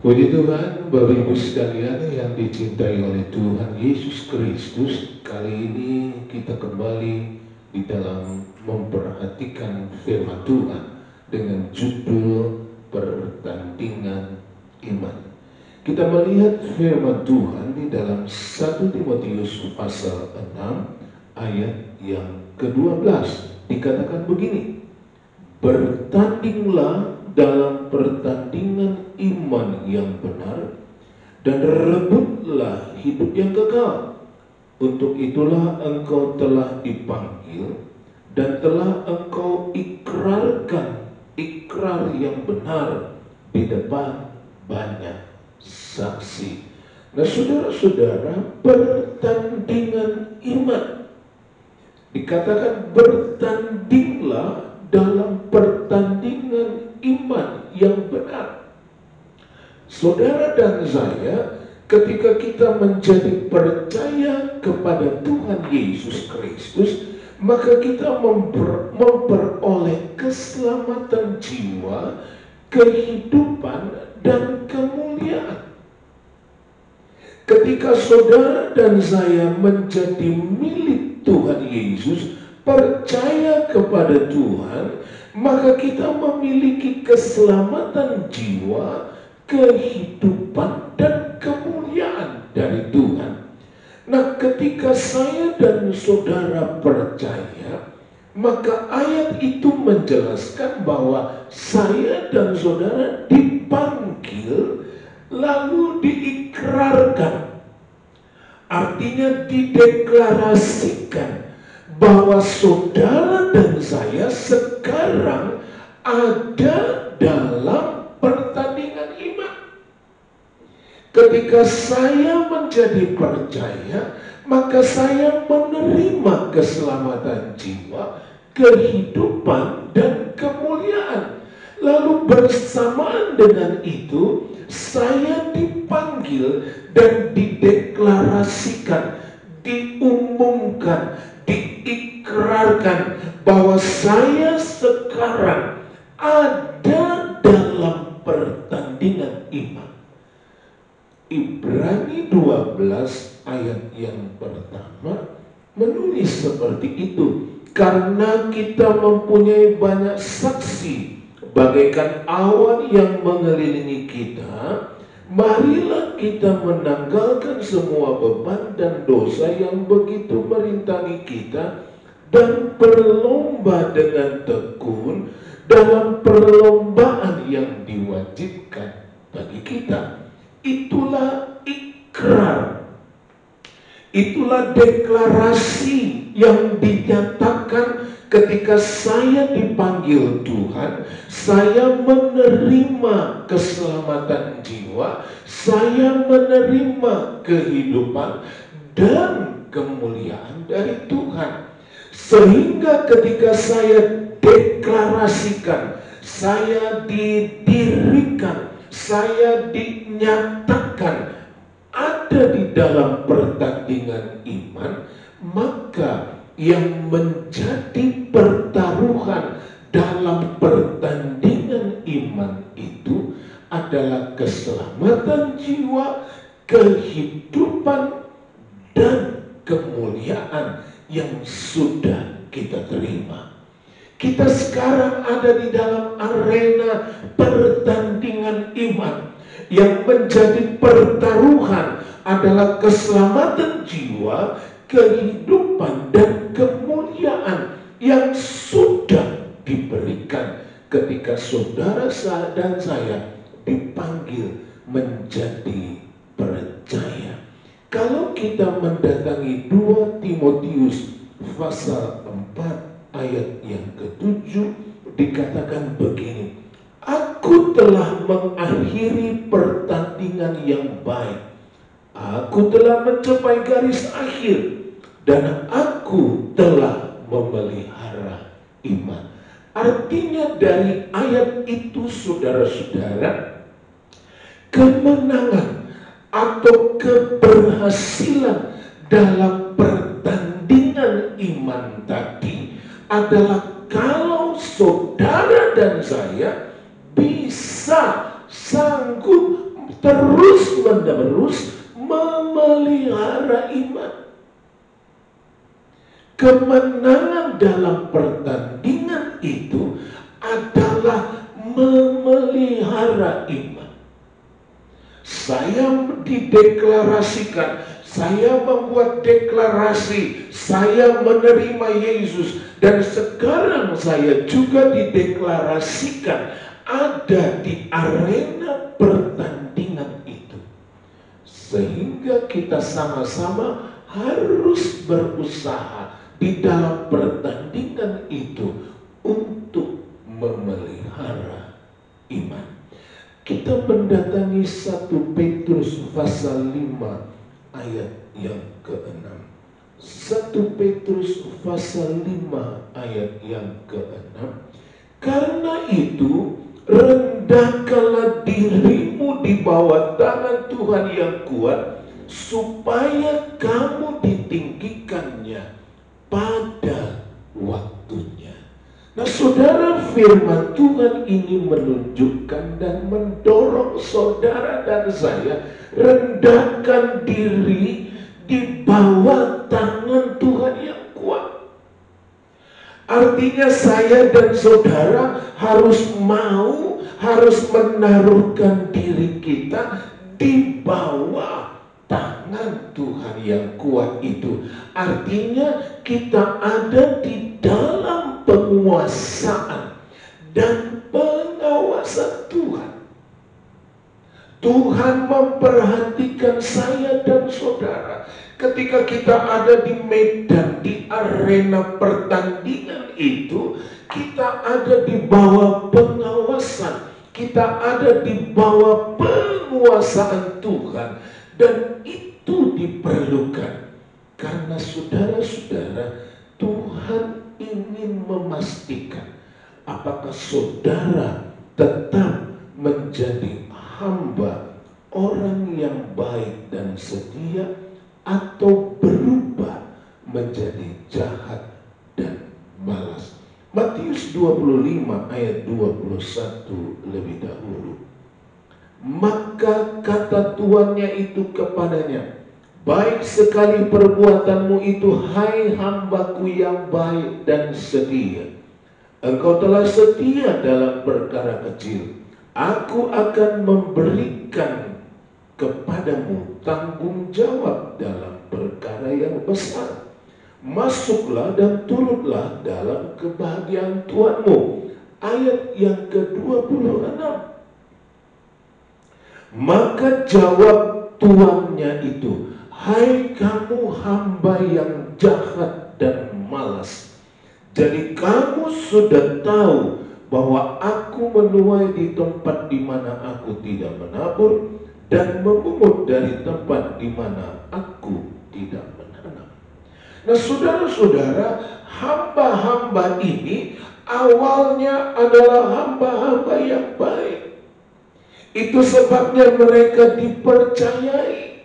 Puji Tuhan, Bapak Ibu sekalian yang dicintai oleh Tuhan Yesus Kristus. Kali ini kita kembali di dalam memperhatikan firman Tuhan dengan judul pertandingan iman. Kita melihat firman Tuhan di dalam 1 Timotius pasal 6 ayat yang ke-12. Dikatakan begini, bertandinglah dalam pertandingan iman yang benar dan rebutlah hidup yang kekal. Untuk itulah engkau telah dipanggil dan telah engkau ikrarkan ikrar yang benar di depan banyak saksi. Nah, saudara-saudara, pertandingan iman dikatakan bertandinglah dalam pertandingan iman yang benar. Saudara dan saya, ketika kita menjadi percaya kepada Tuhan Yesus Kristus, maka kita memperoleh keselamatan jiwa, kehidupan, dan kemuliaan. Ketika saudara dan saya menjadi milik Tuhan Yesus, percaya kepada Tuhan, maka kita memiliki keselamatan jiwa, kehidupan, dan kemuliaan dari Tuhan. Nah, ketika saya dan saudara percaya, maka ayat itu menjelaskan bahwa saya dan saudara dipanggil lalu diikrarkan. Artinya dideklarasikan bahwa saudara dan saya sekarang ada dalam pertandingan iman. Ketika saya menjadi percaya, maka saya menerima keselamatan jiwa, kehidupan, dan kemuliaan. Lalu bersamaan dengan itu, saya dipanggil dan dideklarasikan, diumumkan, diikrarkan bahwa saya sekarang ada dalam pertandingan iman. Ibrani 12 ayat yang pertama menulis seperti itu. Karena kita mempunyai banyak saksi bagaikan awan yang mengelilingi kita, marilah kita menanggalkan semua beban dan dosa yang begitu merintangi kita dan berlomba dengan tekun dalam perlombaan yang diwajibkan bagi kita. Itulah ikrar, itulah deklarasi yang dinyatakan ketika saya dipanggil Tuhan. Saya menerima keselamatan jiwa, saya menerima kehidupan dan kemuliaan dari Tuhan. Sehingga ketika saya deklarasikan, saya didirikan, saya dinyatakan ada di dalam pertandingan iman, maka yang menjadi pertaruhan dalam pertandingan iman itu adalah keselamatan jiwa, kehidupan, dan kemuliaan yang sudah kita terima. Kita sekarang ada di dalam arena pertandingan iman. Yang menjadi pertaruhan adalah keselamatan jiwa, kehidupan, dan kemuliaan yang sudah diberikan ketika saudara dan saya dipanggil menjadi percaya. Kalau kita mendatangi 2 Timotius pasal 4 ayat yang ke-7, dikatakan begini, aku telah mengakhiri pertandingan yang baik. Aku telah mencapai garis akhir dan aku telah memelihara iman. Artinya dari ayat itu, saudara-saudara, kemenangan atau keberhasilan dalam pertandingan iman tadi adalah kalau saudara dan saya bisa sanggup terus-menerus memelihara iman. Kemenangan dalam pertandingan itu adalah memelihara iman. Saya dideklarasikan, saya membuat deklarasi, saya menerima Yesus, dan sekarang saya juga dideklarasikan ada di arena pertandingan itu. Sehingga kita sama-sama harus berusaha di dalam pertandingan itu untuk memelihara iman. Kita mendatangi 1 Petrus pasal 5 ayat yang ke-6. 1 Petrus pasal 5 ayat yang ke-6. Karena itu rendahkanlah dirimu di bawah tangan Tuhan yang kuat, supaya kamu ditinggikannya pada waktunya. Nah, saudara, firman Tuhan ini menunjukkan dan mendorong saudara dan saya rendahkan diri di bawah tangan Tuhan yang kuat. Artinya saya dan saudara harus menaruhkan diri kita di bawah tangan Tuhan yang kuat itu. Artinya kita ada di dalam penguasaan dan pengawasan Tuhan. Tuhan memperhatikan saya dan saudara. Ketika kita ada di medan, di arena pertandingan itu, kita ada di bawah pengawasan, kita ada di bawah penguasaan Tuhan. Dan itu diperlukan karena saudara-saudara, Tuhan ingin memastikan apakah saudara tetap menjadi hamba orang yang baik dan setia, atau berubah menjadi jahat dan malas. Matius 25 ayat 21 lebih dahulu. Maka kata tuannya itu kepadanya, baik sekali perbuatanmu itu, hai hambaku yang baik dan setia. Engkau telah setia dalam perkara kecil, aku akan memberikan kepadamu tanggung jawab dalam perkara yang besar. Masuklah dan turutlah dalam kebahagiaan Tuhanmu. Ayat yang ke-26. Maka jawab tuannya itu, hai kamu hamba yang jahat dan malas. Jadi kamu sudah tahu bahwa aku menuai di tempat di mana aku tidak menabur, dan memungut dari tempat di mana aku tidak menanam. Nah, saudara-saudara, hamba-hamba ini awalnya adalah hamba-hamba yang baik. Itu sebabnya mereka dipercayai.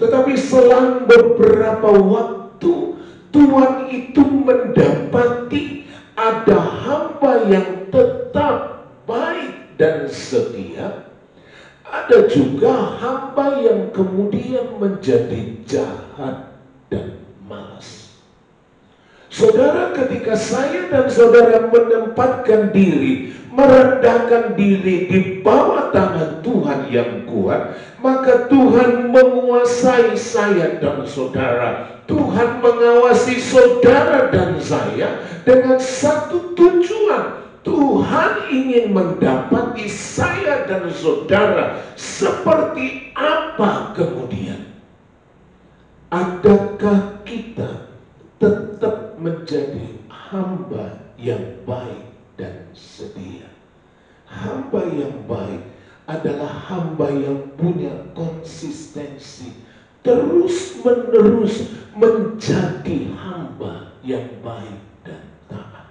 Tetapi selang beberapa waktu, Tuhan itu mendapati ada hamba yang tetap baik dan setia. Ada juga hamba yang kemudian menjadi jahat dan malas. Saudara, ketika saya dan saudara menempatkan diri, merendahkan diri di bawah tangan Tuhan yang kuat, maka Tuhan menguasai saya dan saudara. Tuhan mengawasi saudara dan saya dengan satu tujuan. Tuhan ingin mendapati saya dan saudara seperti apa kemudian. Adakah kita tetap menjadi hamba yang baik dan setia? Hamba yang baik adalah hamba yang punya konsistensi, terus-menerus menjadi hamba yang baik dan taat.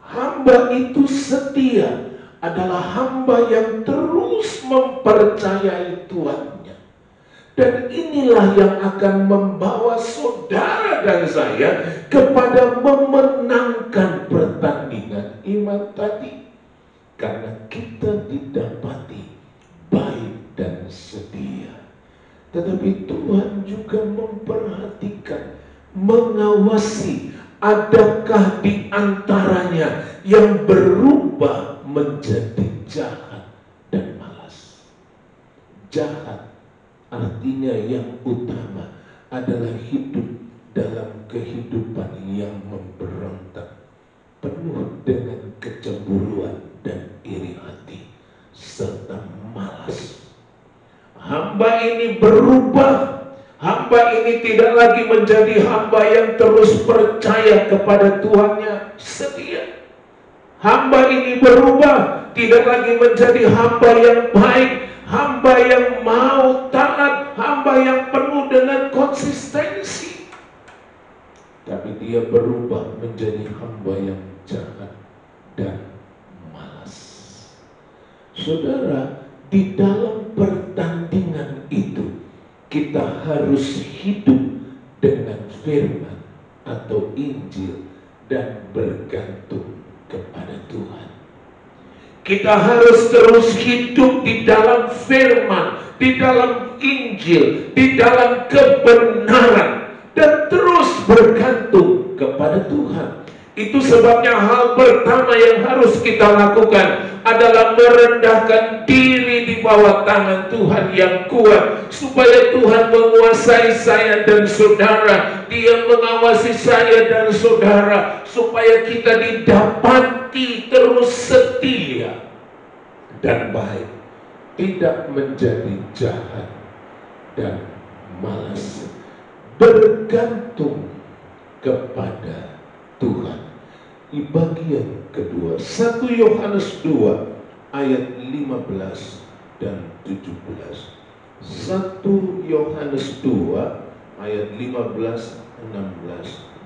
Hamba itu setia adalah hamba yang terus mempercayai Tuhannya. Dan inilah yang akan membawa saudara dan saya kepada memenangkan pertandingan iman tadi. Karena kita didapati baik dan setia. Tetapi Tuhan juga memperhatikan, mengawasi, adakah di antaranya yang berubah menjadi jahat dan malas. Jahat artinya yang utama adalah hidup dalam kehidupan yang memberontak, penuh dengan kecemburuan dan iri hati, serta malas. Hamba ini berubah. Hamba ini tidak lagi menjadi hamba yang terus percaya kepada Tuhannya, setia. Hamba ini berubah, tidak lagi menjadi hamba yang baik, hamba yang mau taat, hamba yang penuh dengan konsistensi. Tapi dia berubah menjadi hamba yang jahat dan malas. Saudara, di dalam pertandingan itu kita harus hidup dengan firman atau Injil dan bergantung kepada Tuhan. Kita harus terus hidup di dalam firman, di dalam Injil, di dalam kebenaran, dan terus bergantung kepada Tuhan. Itu sebabnya hal pertama yang harus kita lakukan adalah merendahkan diri di bawah tangan Tuhan yang kuat, supaya Tuhan menguasai saya dan saudara. Dia mengawasi saya dan saudara, supaya kita didapati terus setia dan baik, tidak menjadi jahat dan malas, bergantung kepada Tuhan. Di bagian kedua, 1 Yohanes 2 ayat 15 dan 17. 1 Yohanes 2 ayat 15, 16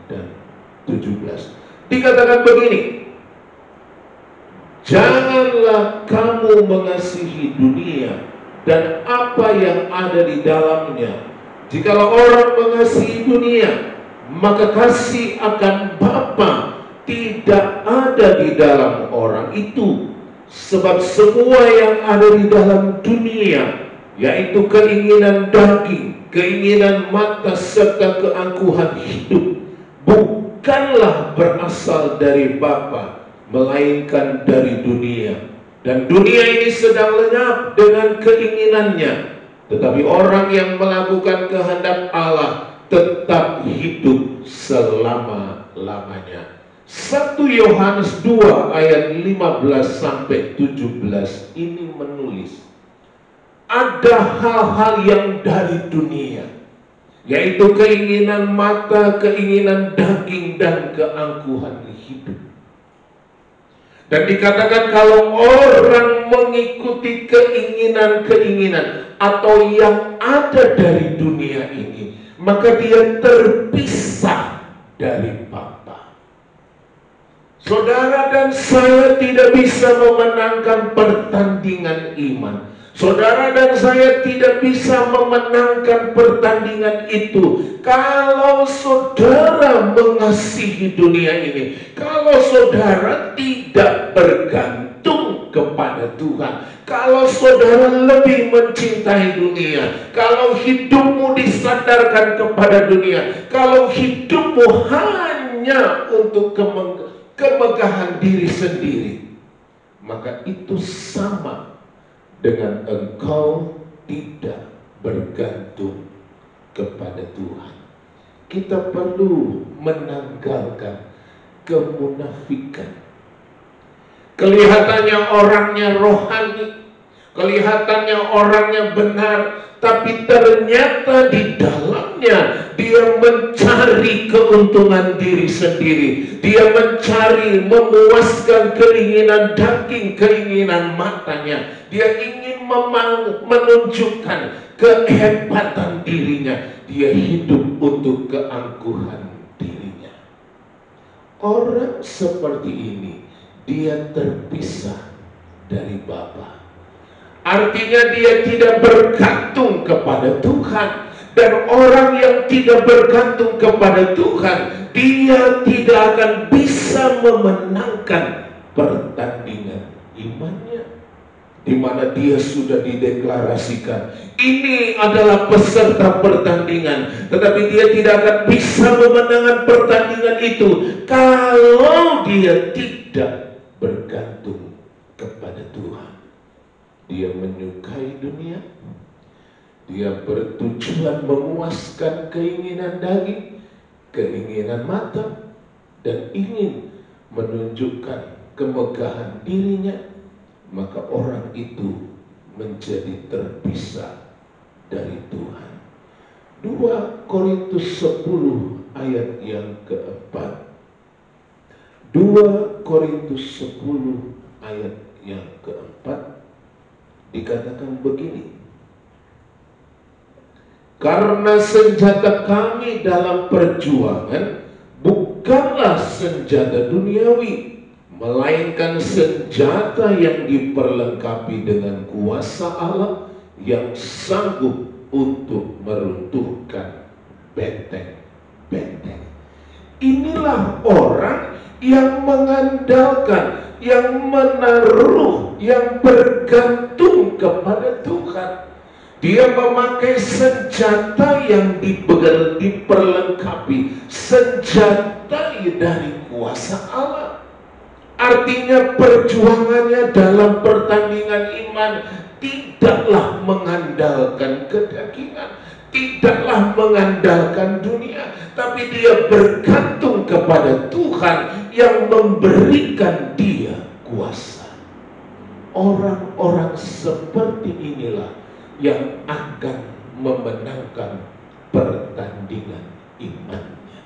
dan 17. Dikatakan begini, janganlah kamu mengasihi dunia dan apa yang ada di dalamnya. Jikalau orang mengasihi dunia, maka kasih akan Bapa tidak ada di dalam orang itu. Sebab semua yang ada di dalam dunia, yaitu keinginan daging, keinginan mata, serta keangkuhan hidup, bukanlah berasal dari Bapa, melainkan dari dunia. Dan dunia ini sedang lenyap dengan keinginannya, tetapi orang yang melakukan kehendak Allah tetap hidup selama-lamanya. 1 Yohanes 2 ayat 15 sampai 17 ini menulis, ada hal-hal yang dari dunia, yaitu keinginan mata, keinginan daging, dan keangkuhan hidup. Dan dikatakan kalau orang mengikuti keinginan-keinginan atau yang ada dari dunia ini, maka dia terpisah dari Bapa. Saudara dan saya tidak bisa memenangkan pertandingan iman. Saudara dan saya tidak bisa memenangkan pertandingan itu kalau saudara mengasihi dunia ini, kalau saudara tidak bergantung kepada Tuhan, kalau saudara lebih mencintai dunia, kalau hidupmu disandarkan kepada dunia, kalau hidupmu hanya untuk kemegahan diri sendiri, maka itu sama dengan engkau tidak bergantung kepada Tuhan. Kita perlu menanggalkan kemunafikan. Kelihatannya orangnya rohani, kelihatannya orangnya benar, tapi ternyata di dalamnya dia mencari keuntungan diri sendiri. Dia mencari memuaskan keinginan daging, keinginan matanya. Dia ingin menunjukkan kehebatan dirinya, dia hidup untuk keangkuhan dirinya. Orang seperti ini, dia terpisah dari Bapa. Artinya dia tidak bergantung kepada Tuhan. Dan orang yang tidak bergantung kepada Tuhan, dia tidak akan bisa memenangkan pertandingan imannya, di mana dia sudah dideklarasikan ini adalah peserta pertandingan, tetapi dia tidak akan bisa memenangkan pertandingan itu kalau dia tidak bergantung kepada Tuhan. Dia menyukai dunia, dia bertujuan memuaskan keinginan daging, keinginan mata, dan ingin menunjukkan kemegahan dirinya, maka orang itu menjadi terpisah dari Tuhan. 2 Korintus 10 ayat yang keempat. 2 Korintus 10 ayat yang keempat dikatakan begini: karena senjata kami dalam perjuangan bukanlah senjata duniawi, melainkan senjata yang diperlengkapi dengan kuasa Allah yang sanggup untuk meruntuhkan benteng-benteng. Inilah orang yang mengandalkan, yang menaruh, yang bergantung kepada Tuhan. Dia memakai senjata yang diperlengkapi, senjata dari kuasa Allah. Artinya perjuangannya dalam pertandingan iman tidaklah mengandalkan kedagingan, tidaklah mengandalkan dunia, tapi dia bergantung kepada Tuhan yang memberikan dia kuasa. Orang-orang seperti inilah yang akan memenangkan pertandingan imannya.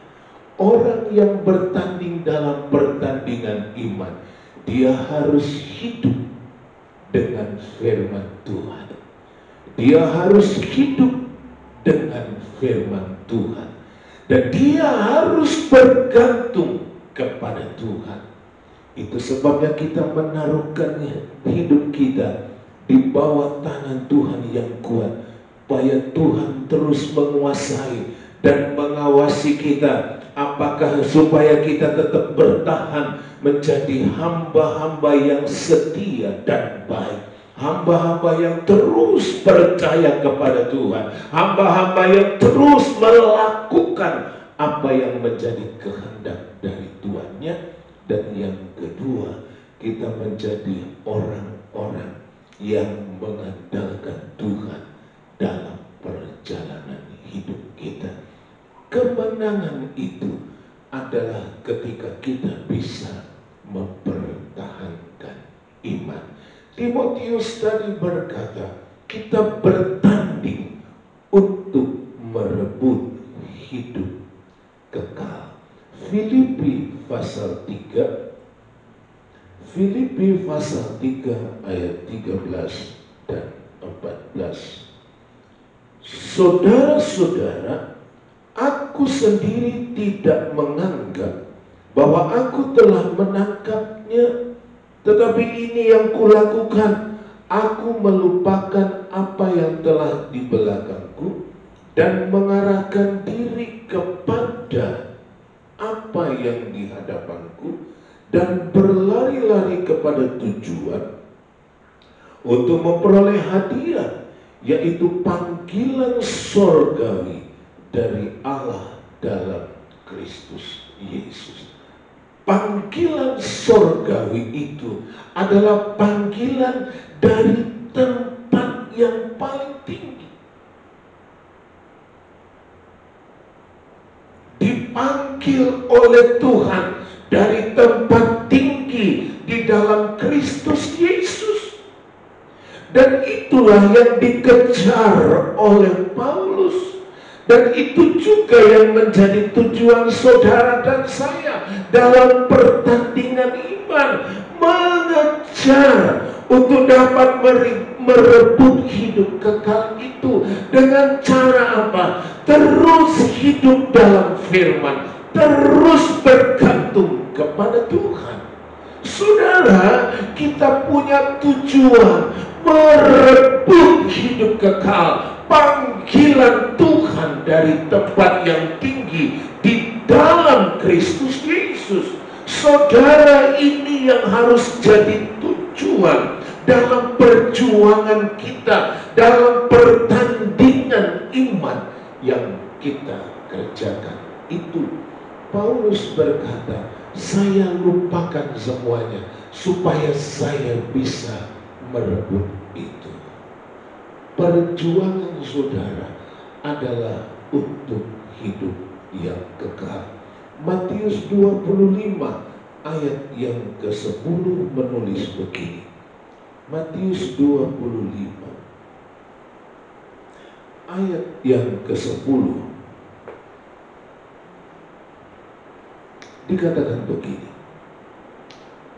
Orang yang bertanding dalam pertandingan iman, dia harus hidup dengan firman Tuhan. Dia harus hidup dengan firman Tuhan. Dan dia harus bergantung kepada Tuhan. Itu sebabnya kita menaruhkan hidup kita di bawah tangan Tuhan yang kuat, supaya Tuhan terus menguasai dan mengawasi kita, apakah supaya kita tetap bertahan menjadi hamba-hamba yang setia dan baik, hamba-hamba yang terus percaya kepada Tuhan, hamba-hamba yang terus melakukan apa yang menjadi kehendak dari Tuhannya. Dan yang kedua, kita menjadi orang-orang yang mengandalkan Tuhan dalam perjalanan hidup kita. Kemenangan itu adalah ketika kita bisa mempertahankan iman. Timotius tadi berkata, kita bertanding untuk merebut hidup kekal. Filipi pasal 3, Filipi pasal 3 ayat 13 dan 14. Saudara-saudara, aku sendiri tidak menganggap bahwa aku telah menangkapnya, tetapi ini yang kulakukan, aku melupakan apa yang telah di belakangku dan mengarahkan diri kepada apa yang di hadapanku, dan berlari-lari kepada tujuan untuk memperoleh hadiah, yaitu panggilan sorgawi dari Allah dalam Kristus Yesus. Panggilan sorgawi itu adalah panggilan dari tempat yang paling tinggi. Dipanggil oleh Tuhan dari tempat tinggi di dalam Kristus Yesus. Dan itulah yang dikejar oleh Paulus. Dan itu juga yang menjadi tujuan saudara dan saya dalam pertandingan iman, mengejar untuk dapat merebut hidup kekal itu. Dengan cara apa? Terus hidup dalam firman, terus bergantung kepada Tuhan. Saudara, kita punya tujuan merebut hidup kekal, panggilan Tuhan dari tempat yang tinggi di dalam Kristus Yesus. Saudara, ini yang harus jadi tujuan dalam perjuangan kita, dalam pertandingan iman yang kita kerjakan. Itu Paulus berkata, saya lupakan semuanya supaya saya bisa merebut itu. Perjuangan saudara adalah untuk hidup yang kekal. Matius 25 ayat yang ke-10 menulis begini. Matius 25 ayat yang ke-10 dikatakan begini.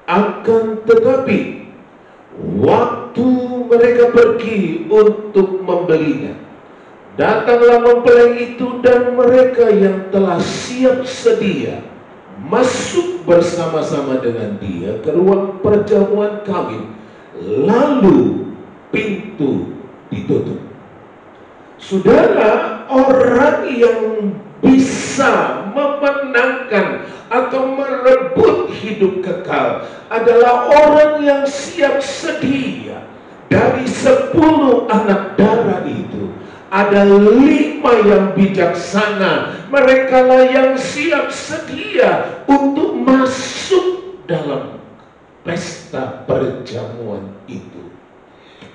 Akan tetapi waktu mereka pergi untuk membelinya, datanglah mempelai itu dan mereka yang telah siap sedia masuk bersama-sama dengan dia ke ruang perjamuan kawin. Lalu pintu ditutup. Saudara, orang yang bisa memenangkan atau merebut hidup kekal adalah orang yang siap sedia. Dari 10 anak darah itu, ada 5 yang bijaksana. Mereka lah yang siap sedia untuk masuk dalam pesta perjamuan itu.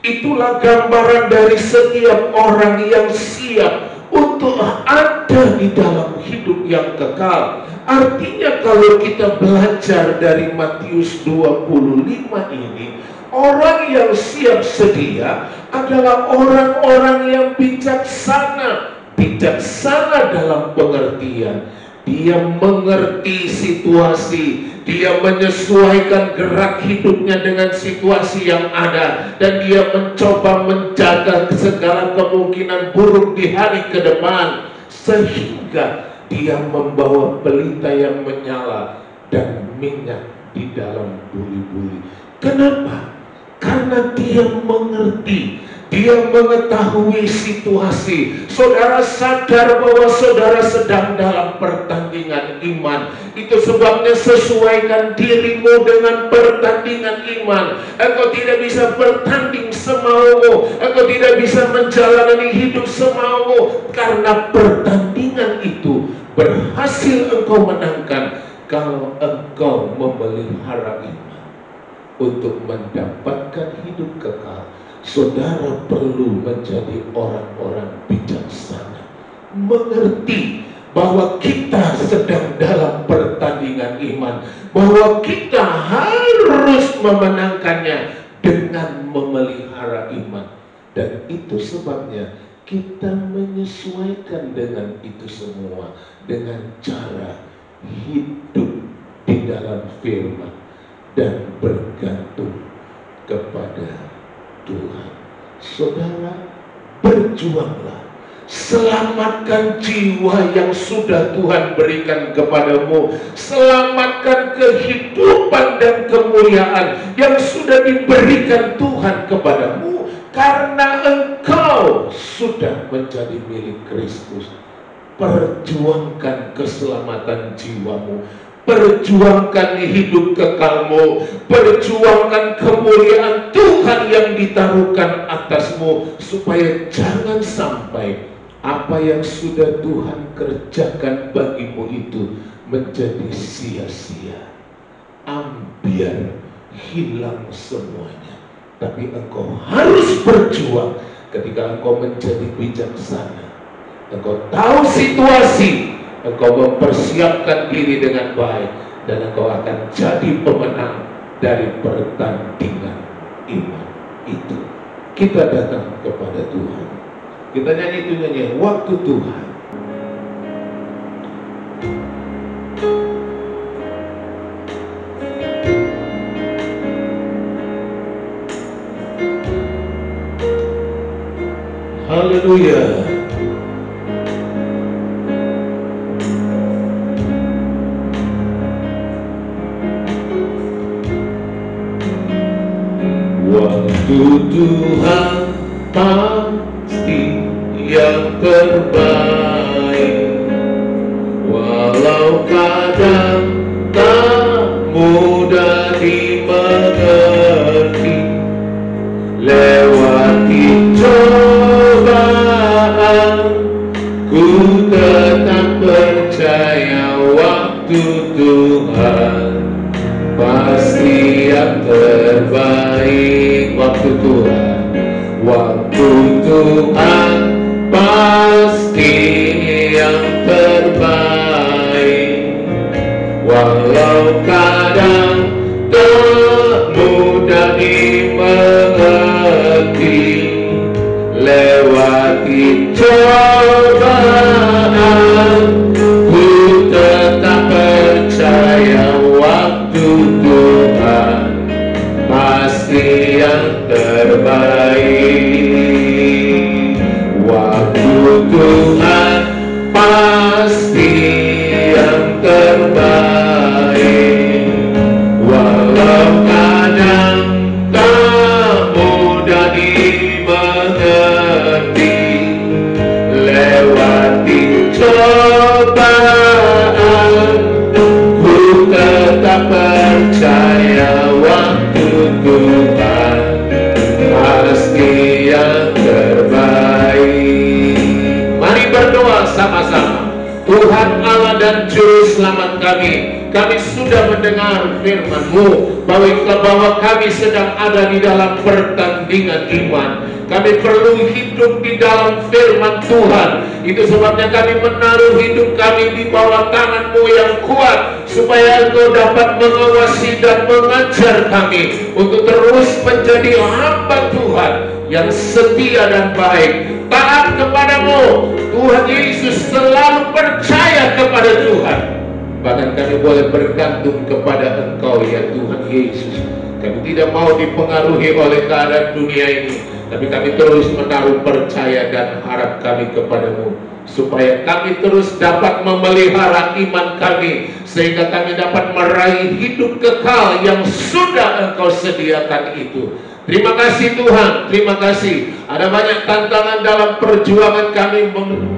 Itulah gambaran dari setiap orang yang siap untuk ada di dalam hidup yang kekal. Artinya kalau kita belajar dari Matius 25 ini, orang yang siap sedia adalah orang-orang yang bijaksana. Bijaksana dalam pengertian dia mengerti situasi, dia menyesuaikan gerak hidupnya dengan situasi yang ada, dan dia mencoba menjaga segala kemungkinan buruk di hari ke depan, sehingga dia membawa pelita yang menyala dan minyak di dalam buli-buli. Kenapa? Karena dia mengerti, dia mengetahui situasi. Saudara sadar bahwa saudara sedang dalam pertandingan iman. Itu sebabnya sesuaikan dirimu dengan pertandingan iman. Engkau tidak bisa bertanding semaumu, engkau tidak bisa menjalani hidup semaumu, karena pertandingan itu berhasil engkau menangkan kalau engkau memelihara iman. Untuk mendapatkan hidup kekal, saudara perlu menjadi orang-orang bijaksana, mengerti bahwa kita sedang dalam pertandingan iman, bahwa kita harus memenangkannya dengan memelihara iman. Dan itu sebabnya kita menyesuaikan dengan itu semua dengan cara hidup di dalam firman dan bergantung kepada Tuhan. Saudara, berjuanglah, selamatkan jiwa yang sudah Tuhan berikan kepadamu, selamatkan kehidupan dan kemuliaan yang sudah diberikan Tuhan kepadamu, karena engkau sudah menjadi milik Kristus. Perjuangkan keselamatan jiwamu, perjuangkan hidup kekalmu, perjuangkan kemuliaan Tuhan yang ditaruhkan atasmu, supaya jangan sampai apa yang sudah Tuhan kerjakan bagimu itu menjadi sia-sia, ambiar, hilang semuanya. Tapi engkau harus berjuang. Ketika engkau menjadi bijaksana, engkau tahu situasi, engkau mempersiapkan diri dengan baik, dan engkau akan jadi pemenang dari pertandingan iman itu. Kita datang kepada Tuhan, kita nyanyi itu nyanyian waktu Tuhan. Haleluya. Waktu Tuhan pasti yang terbaik, walau kadang tak mudah dimengerti. Lewati cobaan, ku tetap percaya waktu Tuhan pasti yang terbaik. Waktu Tuhan pasti yang terbaik, walau kadang tak mudah dimengerti. Lewati cobaan, ku tetap percaya waktu Tuhan pasti yang terbaik. Waktu Tuhan pasti yang terbaik, walau kadang tak mudah dimengerti. Lewati cobaan, ku tetap percaya waktu Tuhan pasti yang terbaik. Mari berdoa sama-sama. Tuhan Allah dan Juru Selamat kami sudah mendengar firman-Mu bahwa kami sedang ada di dalam pertandingan iman. Kami perlu hidup di dalam firman Tuhan. Itu sebabnya kami menaruh hidup kami di bawah tangan-Mu yang kuat, supaya Engkau dapat mengawasi dan mengajar kami untuk terus menjadi hamba Tuhan yang setia dan baik, taat kepada-Mu. Tuhan Yesus selalu percaya kepada Tuhan. Bahkan kami boleh bergantung kepada Engkau ya Tuhan Yesus. Kami tidak mau dipengaruhi oleh keadaan dunia ini, tapi kami terus menaruh percaya dan harap kami kepada-Mu, supaya kami terus dapat memelihara iman kami, sehingga kami dapat meraih hidup kekal yang sudah Engkau sediakan itu. Terima kasih Tuhan, terima kasih. Ada banyak tantangan dalam perjuangan kami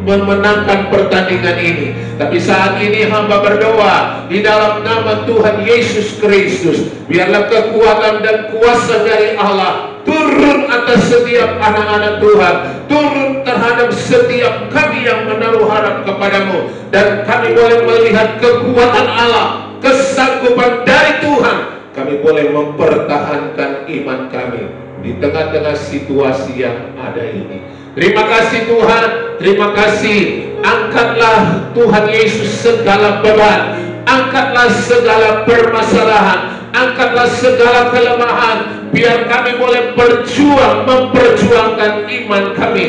memenangkan pertandingan ini. Tapi saat ini hamba berdoa di dalam nama Tuhan Yesus Kristus, biarlah kekuatan dan kuasa dari Allah turun atas setiap anak-anak Tuhan, turun terhadap setiap kami yang menaruh harap kepada-Mu, dan kami boleh melihat kekuatan Allah, kesanggupan dari Tuhan. Kami boleh mempertahankan iman kami di tengah-tengah situasi yang ada ini. Terima kasih Tuhan, terima kasih. Angkatlah Tuhan Yesus segala beban, angkatlah segala permasalahan, angkatlah segala kelemahan. Biar kami boleh memperjuangkan iman kami,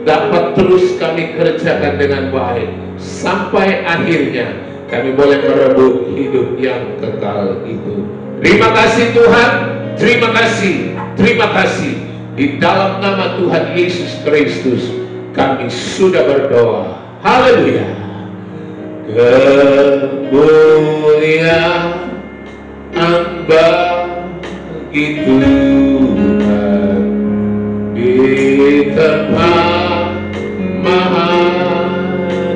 dapat terus kami kerjakan dengan baik, sampai akhirnya kami boleh merebut hidup yang kekal itu. Terima kasih Tuhan, terima kasih, terima kasih. Di dalam nama Tuhan Yesus Kristus kami sudah berdoa. Haleluya. Kemuliaan bagi Tuhan di tempat maha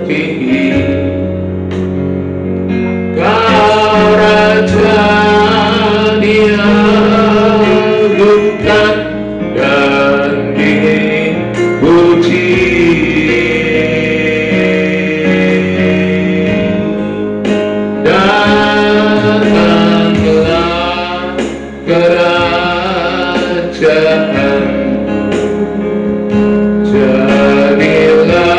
tinggi. Kau Raja diagungkan dan dipuji. Datanglah kerajaan, jadilah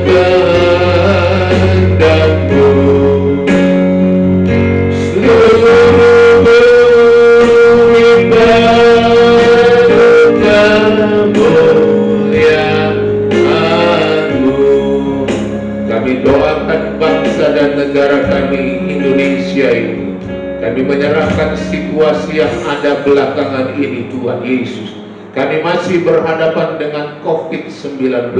kehendak-Mu. Negara kami Indonesia ini, kami menyerahkan situasi yang ada belakangan ini Tuhan Yesus. Kami masih berhadapan dengan COVID-19.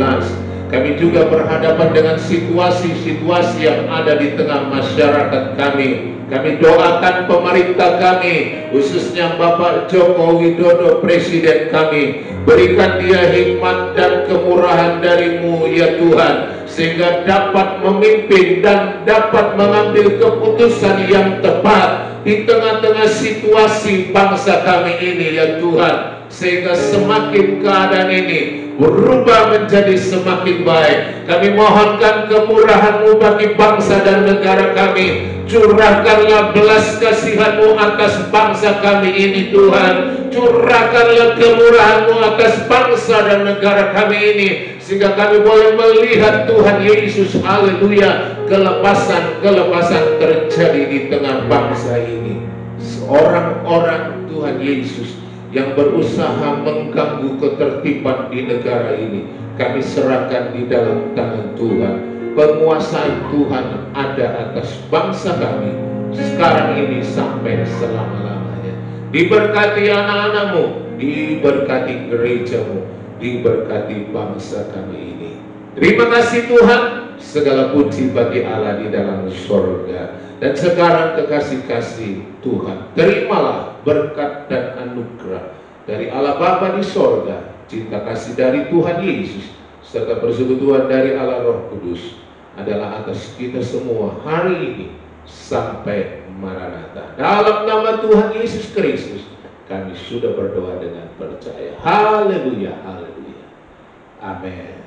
Kami juga berhadapan dengan situasi-situasi yang ada di tengah masyarakat kami. Kami doakan pemerintah kami, khususnya Bapak Joko Widodo, Presiden kami. Berikan dia hikmat dan kemurahan dari-Mu ya Tuhan, sehingga dapat memimpin dan dapat mengambil keputusan yang tepat di tengah-tengah situasi bangsa kami ini ya Tuhan, sehingga semakin keadaan ini berubah menjadi semakin baik. Kami mohonkan kemurahan-Mu bagi bangsa dan negara kami. Curahkanlah belas kasihan-Mu atas bangsa kami ini Tuhan. Curahkanlah kemurahan-Mu atas bangsa dan negara kami ini, sehingga kami boleh melihat Tuhan Yesus, haleluya, kelepasan terjadi di tengah bangsa ini. Orang-orang Tuhan Yesus yang berusaha mengganggu ketertiban di negara ini, kami serahkan di dalam tangan Tuhan. Penguasaan Tuhan ada atas bangsa kami sekarang ini sampai selama-lamanya. Diberkati anak-anak-Mu, diberkati gereja-Mu, diberkati bangsa kami ini. Terima kasih Tuhan, segala puji bagi Allah di dalam surga. Dan sekarang kekasih-kasih Tuhan, terimalah berkat dan anugerah dari Allah Bapa di sorga, cinta kasih dari Tuhan Yesus, serta persekutuan dari Allah Roh Kudus adalah atas kita semua hari ini sampai Maranatha. Dalam nama Tuhan Yesus Kristus kami sudah berdoa dengan percaya. Haleluya, haleluya. Amin.